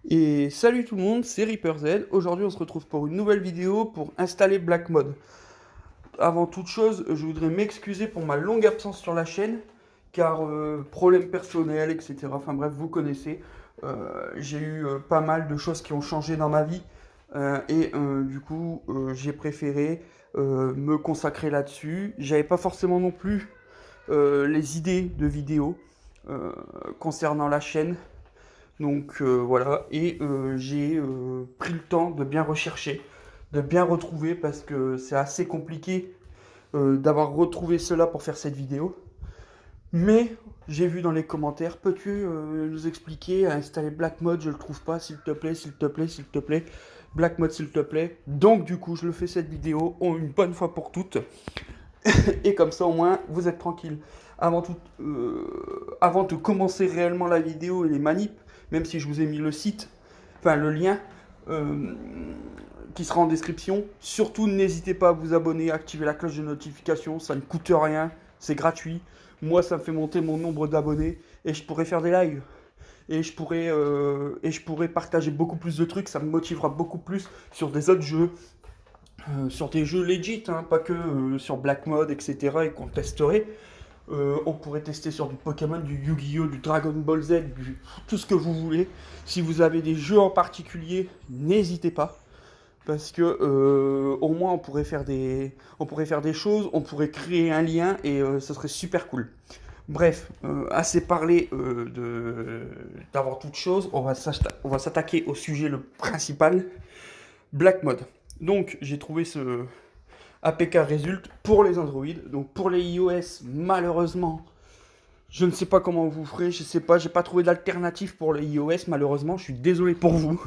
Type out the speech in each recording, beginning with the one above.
Et salut tout le monde, c'est Reaper Z. Aujourd'hui, on se retrouve pour une nouvelle vidéo pour installer Black Mode. Avant toute chose, je voudrais m'excuser pour ma longue absence sur la chaîne, car problèmes personnels, etc. Enfin bref, vous connaissez. J'ai eu pas mal de choses qui ont changé dans ma vie, du coup, j'ai préféré me consacrer là-dessus. J'avais pas forcément non plus les idées de vidéos euh, concernant la chaîne. Donc voilà, j'ai pris le temps de bien rechercher, de bien retrouver, parce que c'est assez compliqué d'avoir retrouvé cela pour faire cette vidéo. Mais j'ai vu dans les commentaires, peux-tu nous expliquer à installer Black Mode? Je le trouve pas, s'il te plaît, s'il te plaît, s'il te plaît. Black Mode, s'il te plaît. Donc du coup, je le fais cette vidéo une bonne fois pour toutes. Et comme ça, au moins, vous êtes tranquille. Avant de commencer réellement la vidéo et les manips, même si je vous ai mis le site, enfin le lien, euh, qui sera en description, surtout n'hésitez pas à vous abonner, à activer la cloche de notification, ça ne coûte rien, c'est gratuit. Moi, ça me fait monter mon nombre d'abonnés et je pourrais faire des lives. Et je pourrais partager beaucoup plus de trucs, ça me motivera beaucoup plus sur des autres jeux, sur des jeux legit, hein, pas que sur Black Mode, etc. et qu'on testerait. On pourrait tester sur du Pokémon, du Yu-Gi-Oh, du Dragon Ball Z, tout ce que vous voulez. Si vous avez des jeux en particulier, n'hésitez pas. Parce que au moins on pourrait faire des choses, on pourrait créer un lien et ça serait super cool. Bref, assez parlé d'avant toute chose, on va s'attaquer au sujet le principal, Black Mode. Donc j'ai trouvé ce APK résulte pour les Android. Donc pour les iOS, malheureusement, je ne sais pas comment vous ferez, je sais pas, j'ai pas trouvé d'alternative pour les iOS, malheureusement, je suis désolé pour vous.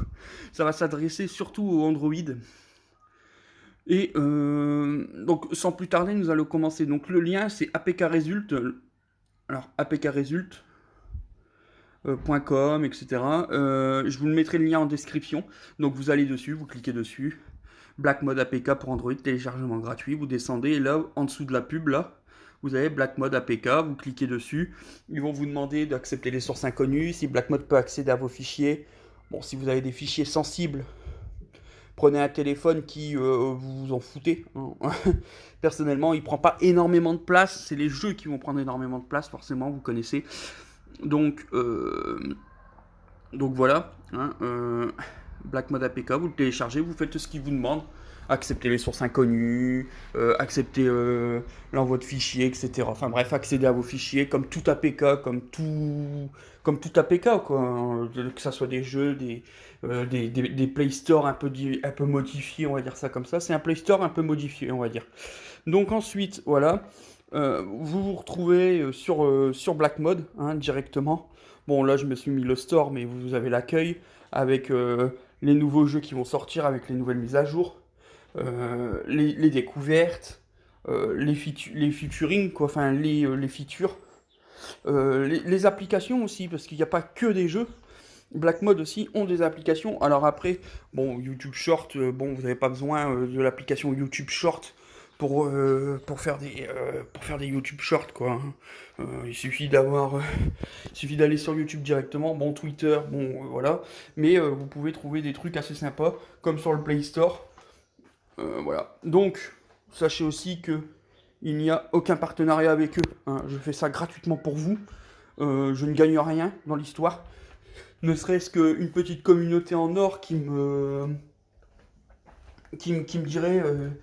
Ça va s'adresser surtout aux Android. Et donc sans plus tarder, nous allons commencer. Donc le lien c'est APK Result. Alors APK Result. .com, etc. Je vous le mettrai le lien en description. Donc vous allez dessus, vous cliquez dessus. Black Mode APK pour Android, téléchargement gratuit. Vous descendez et là, en dessous de la pub, là, vous avez Black Mode APK. Vous cliquez dessus. Ils vont vous demander d'accepter les sources inconnues. Si Black Mode peut accéder à vos fichiers. Bon, si vous avez des fichiers sensibles, prenez un téléphone qui vous vous en foutez, hein. Personnellement, il prend pas énormément de place. C'est les jeux qui vont prendre énormément de place, forcément, vous connaissez. Donc, donc voilà, hein, Black Mode APK, vous le téléchargez, vous faites ce qu'il vous demande. Accepter les sources inconnues, accepter l'envoi de fichiers, etc. Enfin bref, accéder à vos fichiers comme tout APK, comme tout APK, quoi, hein. Que ça soit des jeux, des Play Store un peu modifiés, on va dire ça comme ça. C'est un Play Store un peu modifié, on va dire. Donc ensuite, voilà, vous vous retrouvez sur Black Mode, hein, directement. Bon, là, je me suis mis le store, mais vous avez l'accueil avec les nouveaux jeux qui vont sortir, avec les nouvelles mises à jour, les découvertes, les featuring, quoi, enfin, les features, les applications aussi, parce qu'il n'y a pas que des jeux. Black Mode aussi ont des applications. Alors après, bon, YouTube Short, bon, vous n'avez pas besoin de l'application YouTube Short pour faire des YouTube Shorts, quoi, hein. Il suffit il suffit d'aller sur YouTube directement, bon Twitter, bon voilà, mais vous pouvez trouver des trucs assez sympas comme sur le Play Store, voilà. Donc sachez aussi que il n'y a aucun partenariat avec eux, hein. Je fais ça gratuitement pour vous. Je ne gagne rien dans l'histoire, ne serait-ce qu'une petite communauté en or qui me dirait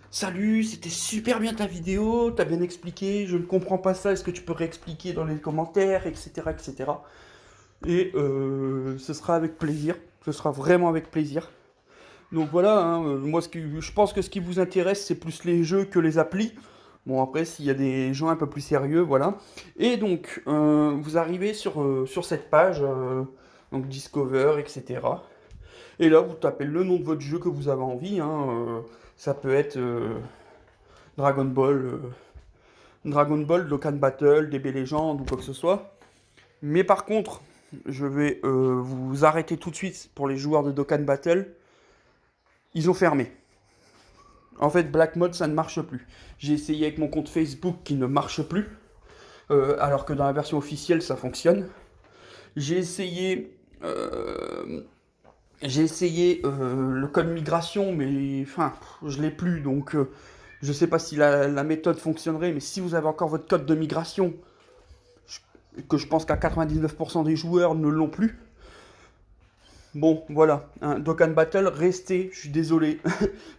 salut, c'était super bien ta vidéo, t'as bien expliqué, je ne comprends pas ça, est-ce que tu peux réexpliquer dans les commentaires, etc. etc. Et ce sera avec plaisir, ce sera vraiment avec plaisir. Donc voilà, hein, moi je pense que ce qui vous intéresse, c'est plus les jeux que les applis. Bon, après, s'il y a des gens un peu plus sérieux, voilà. Et donc, vous arrivez sur cette page, donc Discover, etc. Et là, vous tapez le nom de votre jeu que vous avez envie, hein, ça peut être Dragon Ball, Dragon Ball, Dokkan Battle, DB Legend ou quoi que ce soit. Mais par contre, je vais vous arrêter tout de suite pour les joueurs de Dokkan Battle. Ils ont fermé. En fait, Black Mode, ça ne marche plus. J'ai essayé avec mon compte Facebook qui ne marche plus, alors que dans la version officielle, ça fonctionne. J'ai essayé J'ai essayé le code migration, mais enfin, je l'ai plus, donc je sais pas si la méthode fonctionnerait, mais si vous avez encore votre code de migration, que je pense qu'à 99% des joueurs ne l'ont plus, bon, voilà, hein, Dokkan Battle, restez, je suis désolé,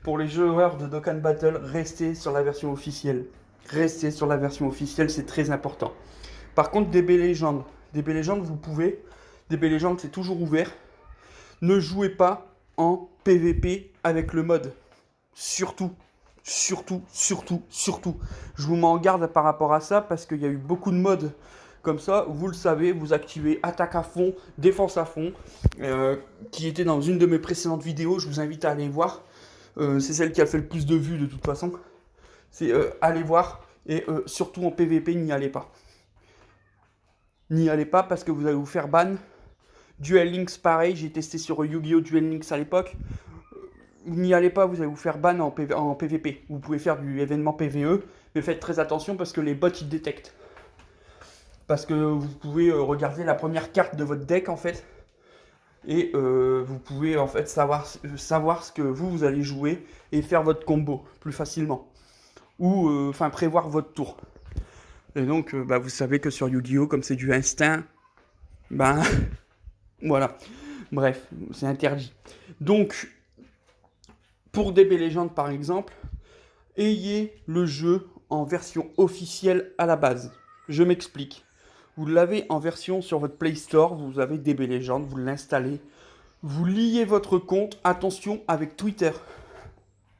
pour les joueurs de Dokkan Battle, restez sur la version officielle. Restez sur la version officielle, c'est très important. Par contre, DB Legend, DB Legend, vous pouvez, DB Legend, c'est toujours ouvert. Ne jouez pas en PVP avec le mode. Surtout, surtout, surtout, surtout. Je vous mets en garde par rapport à ça parce qu'il y a eu beaucoup de modes comme ça. Vous le savez, vous activez attaque à fond, défense à fond, qui était dans une de mes précédentes vidéos. Je vous invite à aller voir. C'est celle qui a fait le plus de vues de toute façon. C'est allez voir et surtout en PVP, n'y allez pas. N'y allez pas parce que vous allez vous faire ban. Duel Links, pareil, j'ai testé sur Yu-Gi-Oh! Duel Links à l'époque. N'y allez pas, vous allez vous faire ban en PVP. Vous pouvez faire du événement PVE, mais faites très attention parce que les bots ils détectent. Parce que vous pouvez regarder la première carte de votre deck en fait. Et vous pouvez en fait savoir ce que vous allez jouer et faire votre combo plus facilement. Ou enfin prévoir votre tour. Et donc vous savez que sur Yu-Gi-Oh! Comme c'est du instinct, ben voilà. Bref, c'est interdit. Donc, pour DB Legend par exemple, ayez le jeu en version officielle à la base. Je m'explique. Vous l'avez en version sur votre Play Store, vous avez DB Legend, vous l'installez. Vous liez votre compte, attention, avec Twitter.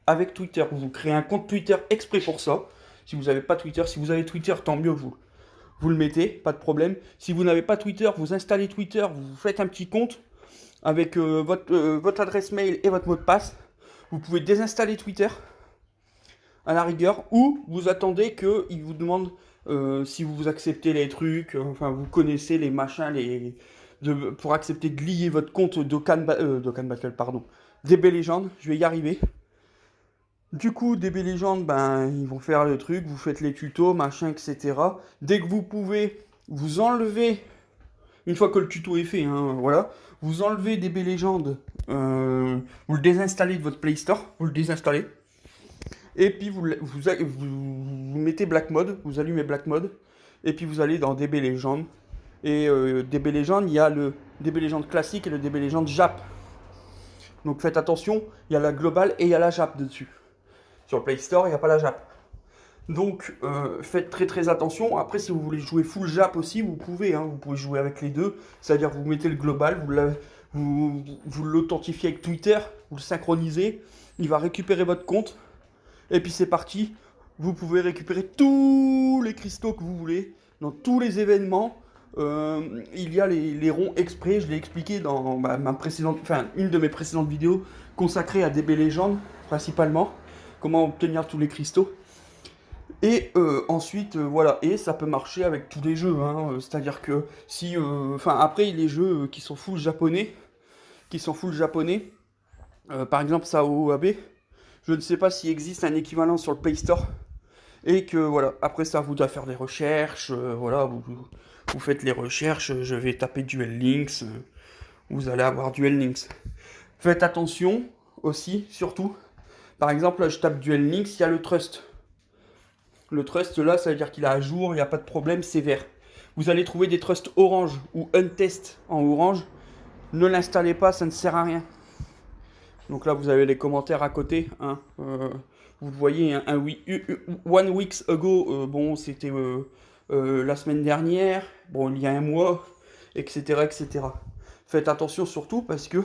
Avec Twitter, vous créez un compte Twitter exprès pour ça. Si vous n'avez pas Twitter, si vous avez Twitter, tant mieux vous le mettez, pas de problème. Si vous n'avez pas Twitter, vous installez Twitter, vous faites un petit compte avec votre adresse mail et votre mot de passe. Vous pouvez désinstaller Twitter à la rigueur, ou vous attendez qu'il vous demande si vous acceptez les trucs, enfin vous connaissez les machins, pour accepter de lier votre compte Dokkan Battle, pardon, DB Legend, je vais y arriver. Du coup, DB Legend, ils vont faire le truc, vous faites les tutos, machin, etc. Dès que vous pouvez, vous enlevez, une fois que le tuto est fait, hein, voilà, vous enlevez DB Legend, vous le désinstallez de votre Play Store, vous le désinstallez, et puis vous mettez Black Mode, vous allumez Black Mode, et puis vous allez dans DB Legend, et DB Legend, il y a le DB Legend classique et le DB Legend Jap. Donc faites attention, il y a la globale et il y a la Jap dessus. Sur le Play Store, il n'y a pas la Jap. Donc, faites très très attention. Après, si vous voulez jouer full Jap aussi, vous pouvez. Hein, vous pouvez jouer avec les deux. C'est-à-dire, vous mettez le global, vous l'authentifiez avec Twitter, vous le synchronisez. Il va récupérer votre compte. Et puis, c'est parti. Vous pouvez récupérer tous les cristaux que vous voulez. Dans tous les événements. Il y a les ronds exprès. Je l'ai expliqué dans une de mes précédentes vidéos consacrée à DB Legend, principalement. Comment obtenir tous les cristaux. Et ensuite, voilà, et ça peut marcher avec tous les jeux, hein, c'est-à-dire que si, après les jeux qui sont full japonais, par exemple Sao Abe, je ne sais pas s'il existe un équivalent sur le Play Store, et que voilà, après ça vous doit faire des recherches, voilà, vous faites les recherches, je vais taper Duel Links, vous allez avoir Duel Links. Faites attention aussi, surtout, par exemple, là je tape Duel Links, il y a le Trust. Le trust là, ça veut dire qu'il est à jour, il n'y a pas de problème, c'est vert. Vous allez trouver des trusts orange ou untest en orange. Ne l'installez pas, ça ne sert à rien. Donc là, vous avez les commentaires à côté. Hein. Vous voyez, hein, one week ago, bon, c'était la semaine dernière, bon, il y a un mois, etc., etc. Faites attention surtout parce que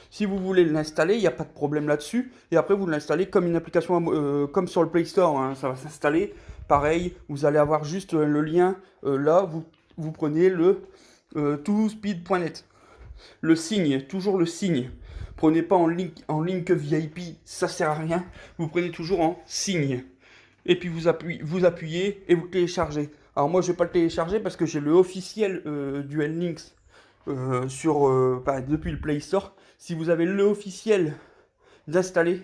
si vous voulez l'installer, il n'y a pas de problème là-dessus. Et après, vous l'installez comme une application, comme sur le Play Store. Hein, ça va s'installer. Pareil, vous allez avoir juste le lien. Là, vous prenez le tospeed.net. Le signe, toujours le signe. Prenez pas en link VIP, ça sert à rien. Vous prenez toujours en signe. Et puis vous appuyez et vous téléchargez. Alors moi, je ne vais pas le télécharger parce que j'ai le officiel Duel Links depuis le Play Store. Si vous avez le officiel d'installer,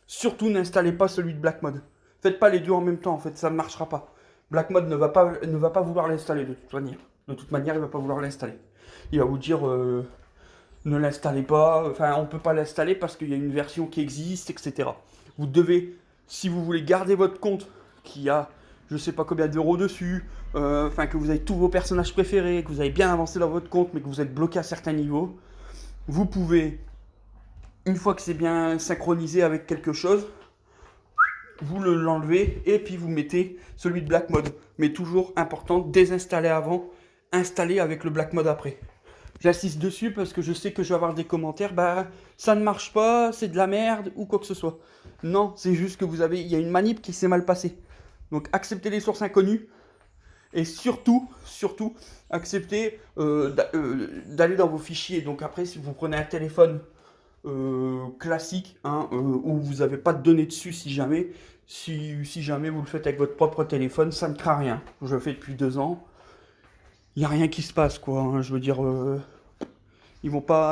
surtout n'installez pas celui de Black Mode. Faites pas les deux en même temps, en fait, ça ne marchera pas. Black Mode ne va pas vouloir l'installer de toute manière. De toute manière, il ne va pas vouloir l'installer. Il va vous dire ne l'installez pas, enfin on peut pas l'installer parce qu'il y a une version qui existe, etc. Vous devez, si vous voulez garder votre compte qui a je sais pas combien d'euros dessus, enfin que vous avez tous vos personnages préférés, que vous avez bien avancé dans votre compte mais que vous êtes bloqué à certains niveaux, vous pouvez, une fois que c'est bien synchronisé avec quelque chose, vous l'enlevez et puis vous mettez celui de Black Mode. Mais toujours important, désinstaller avant, installer avec le Black Mode après. J'insiste dessus parce que je sais que je vais avoir des commentaires, bah ça ne marche pas, c'est de la merde ou quoi que ce soit. Non, c'est juste que il y a une manip qui s'est mal passée. Donc acceptez les sources inconnues et surtout, acceptez d'aller dans vos fichiers. Donc après, si vous prenez un téléphone classique, hein, où vous n'avez pas de données dessus si jamais, si jamais vous le faites avec votre propre téléphone, ça ne craint rien. Je le fais depuis 2 ans. Il n'y a rien qui se passe, quoi. Hein. Je veux dire,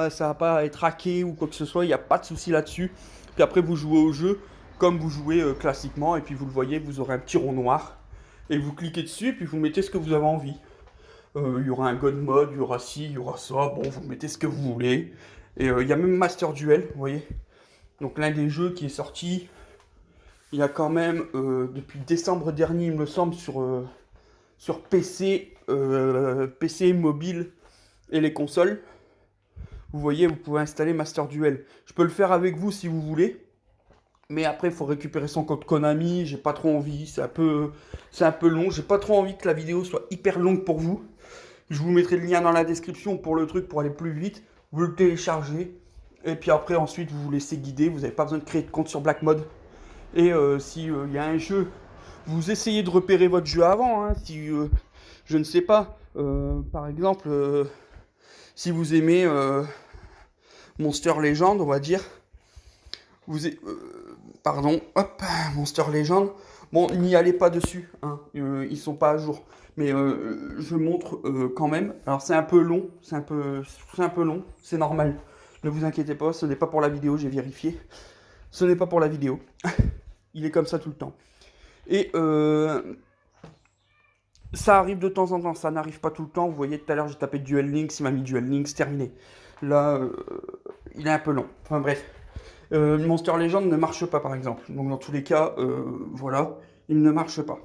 ça va pas être hacké ou quoi que ce soit. Il n'y a pas de souci là-dessus. Puis après, vous jouez au jeu comme vous jouez classiquement. Et puis vous le voyez, vous aurez un petit rond noir. Et vous cliquez dessus, et puis vous mettez ce que vous avez envie. Il y aura un God Mode, il y aura ci, il y aura ça. Bon, vous mettez ce que vous voulez. Et il y a même Master Duel, vous voyez. Donc l'un des jeux qui est sorti, il y a quand même, depuis décembre dernier, il me semble, sur PC, PC, mobile et les consoles. Vous voyez, vous pouvez installer Master Duel. Je peux le faire avec vous si vous voulez. Mais après, il faut récupérer son code Konami. J'ai pas trop envie. C'est un peu long. J'ai pas trop envie que la vidéo soit hyper longue pour vous. Je vous mettrai le lien dans la description pour le truc pour aller plus vite. Vous le téléchargez. Et puis après, ensuite, vous vous laissez guider. Vous n'avez pas besoin de créer de compte sur Black Mode. Et si il y a un jeu, vous essayez de repérer votre jeu avant. Hein, si je ne sais pas, par exemple, si vous aimez Monster Legend, on va dire, pardon, hop, Monster Legend. Bon, n'y allez pas dessus, hein, ils sont pas à jour. Mais je montre quand même. Alors c'est un peu long, c'est un peu long, c'est normal. Ne vous inquiétez pas, ce n'est pas pour la vidéo, j'ai vérifié. Ce n'est pas pour la vidéo. Il est comme ça tout le temps. Et ça arrive de temps en temps, ça n'arrive pas tout le temps. Vous voyez, tout à l'heure, j'ai tapé Duel Links, il m'a mis Duel Links, terminé. Là, il est un peu long. Enfin bref. Monster Legend ne marche pas, par exemple. Donc dans tous les cas, voilà, il ne marche pas.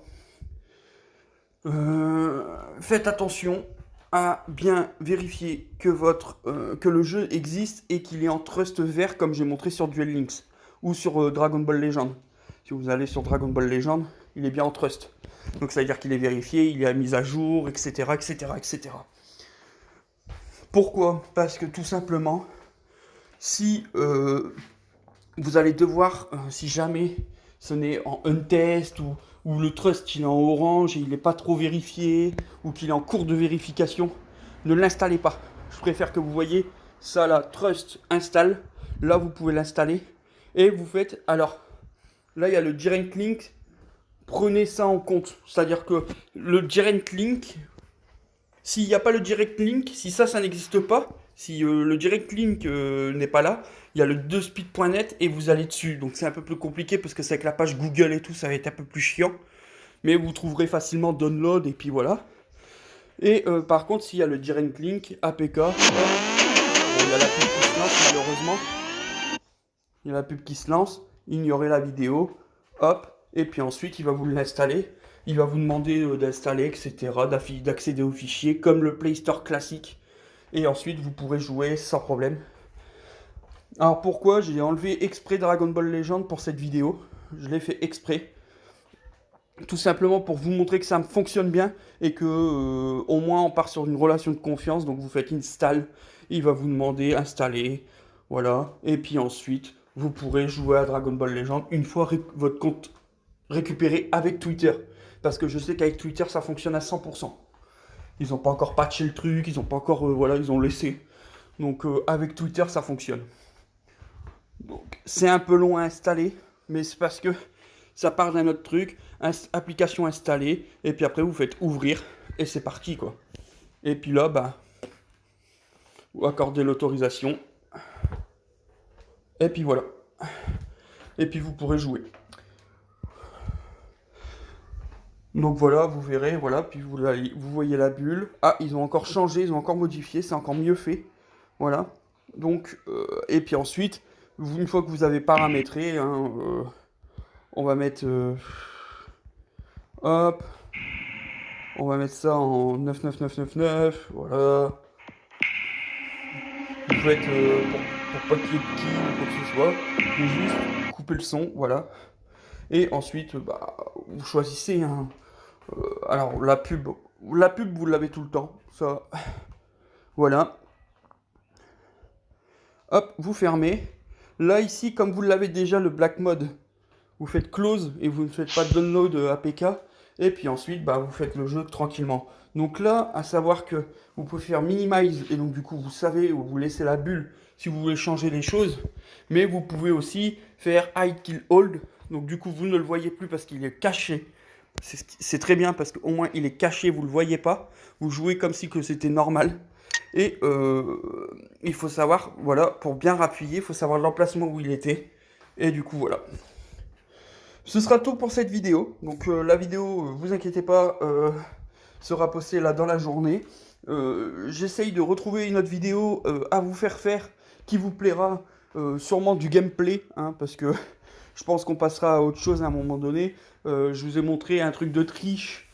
Faites attention à bien vérifier que le jeu existe et qu'il est en trust vert, comme j'ai montré sur Duel Links ou sur Dragon Ball Legend. Si vous allez sur Dragon Ball Legend, il est bien en trust. Donc ça veut dire qu'il est vérifié, il est à mise à jour, etc., etc., etc. Pourquoi? Parce que tout simplement, si vous allez devoir, si jamais ce n'est en untest ou le trust il est en orange et il n'est pas trop vérifié ou qu'il est en cours de vérification, ne l'installez pas. Je préfère que vous voyez ça là, trust install. Là vous pouvez l'installer et vous faites. Alors là il y a le direct link. Prenez ça en compte. C'est-à-dire que le direct link, s'il n'y a pas le direct link, si ça n'existe pas, si le direct link n'est pas là, il y a le 2speed.net et vous allez dessus. Donc c'est un peu plus compliqué parce que c'est avec la page Google et tout, ça va être un peu plus chiant. Mais vous trouverez facilement download et puis voilà. Et par contre, s'il y a le direct link, APK, bon, il y a la pub qui se lance malheureusement. Il y a la pub qui se lance, ignorez la vidéo, hop, et puis ensuite il va vous l'installer. Il va vous demander d'installer, etc., d'accéder aux fichiers, comme le Play Store classique. Et ensuite, vous pourrez jouer sans problème. Alors pourquoi j'ai enlevé exprès Dragon Ball Legend pour cette vidéo? Je l'ai fait exprès. Tout simplement pour vous montrer que ça fonctionne bien et que au moins on part sur une relation de confiance. Donc vous faites install, il va vous demander installer, voilà. Et puis ensuite, vous pourrez jouer à Dragon Ball Legend une fois votre compte récupéré avec Twitter. Parce que je sais qu'avec Twitter, ça fonctionne à 100%. Ils n'ont pas encore patché le truc, ils n'ont pas encore... voilà, ils ont laissé. Donc avec Twitter, ça fonctionne. Donc c'est un peu long à installer, mais c'est parce que ça part d'un autre truc. Application installée, et puis après vous faites ouvrir, et c'est parti quoi. Et puis là, bah, vous accordez l'autorisation. Et puis voilà. Et puis vous pourrez jouer. Donc voilà, vous verrez, voilà, puis vous voyez la bulle. Ah, ils ont encore changé, ils ont encore modifié, c'est encore mieux fait. Voilà. Donc, et puis ensuite, une fois que vous avez paramétré, hein, on va mettre, hop, on va mettre ça en 99999, voilà. Vous faites, pour pas qu'il y ait de qui ou quoi que ce soit, vous juste couper le son, voilà. Et ensuite, bah, vous choisissez, hein. Alors, la pub, vous l'avez tout le temps, ça, voilà. Hop, vous fermez. Là, ici, comme vous l'avez déjà, le black mode, vous faites close et vous ne faites pas de download APK. Et puis ensuite, bah, vous faites le jeu tranquillement. Donc là, à savoir que vous pouvez faire minimize et donc du coup, vous savez où vous laissez la bulle si vous voulez changer les choses. Mais vous pouvez aussi faire hide kill hold. Donc du coup, vous ne le voyez plus parce qu'il est caché. C'est très bien parce qu'au moins il est caché, vous ne le voyez pas. Vous jouez comme si que c'était normal. Et il faut savoir, voilà, pour bien rappuyer, il faut savoir l'emplacement où il était. Et du coup, voilà. Ce sera tout pour cette vidéo. Donc la vidéo, vous inquiétez pas, sera postée là dans la journée. J'essaye de retrouver une autre vidéo à vous faire qui vous plaira, sûrement du gameplay, hein, parce que je pense qu'on passera à autre chose à un moment donné. Je vous ai montré un truc de triche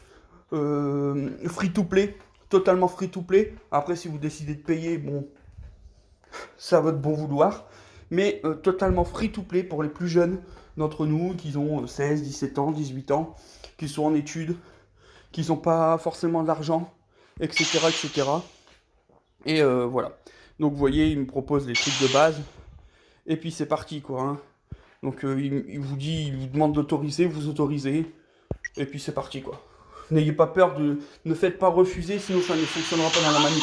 free to play, totalement free to play. Après, si vous décidez de payer, bon, c'est à votre bon vouloir. Mais totalement free to play pour les plus jeunes d'entre nous, qui ont 16, 17 ans, 18 ans, qui sont en études, qui n'ont pas forcément d'argent, etc., etc. Et voilà. Donc vous voyez, il me propose les trucs de base. Et puis c'est parti, quoi. Hein. Donc il vous dit, il vous demande d'autoriser, vous autorisez. Et puis c'est parti, quoi. N'ayez pas peur de... Ne faites pas refuser, sinon ça ne fonctionnera pas dans la manip.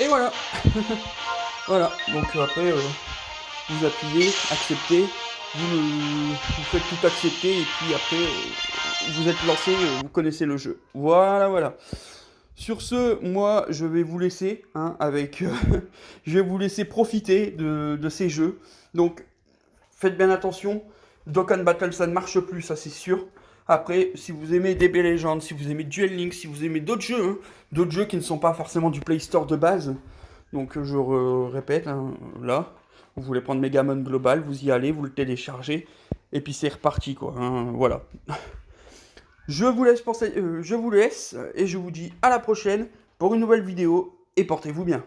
Et voilà. Voilà. Donc après, vous appuyez, acceptez. Vous faites tout accepter. Et puis après, vous êtes lancé, vous connaissez le jeu. Voilà, voilà. Sur ce, moi, je vais vous laisser, hein, avec... je vais vous laisser profiter de ces jeux. Donc, faites bien attention. Dokkan Battle, ça ne marche plus, ça c'est sûr. Après, si vous aimez DB Legends, si vous aimez Duel Links, si vous aimez d'autres jeux, hein, d'autres jeux qui ne sont pas forcément du Play Store de base, donc je répète, hein, là, vous voulez prendre Megamon Global, vous y allez, vous le téléchargez, et puis c'est reparti, quoi. Hein, voilà. Je vous laisse et je vous dis à la prochaine pour une nouvelle vidéo, et portez-vous bien.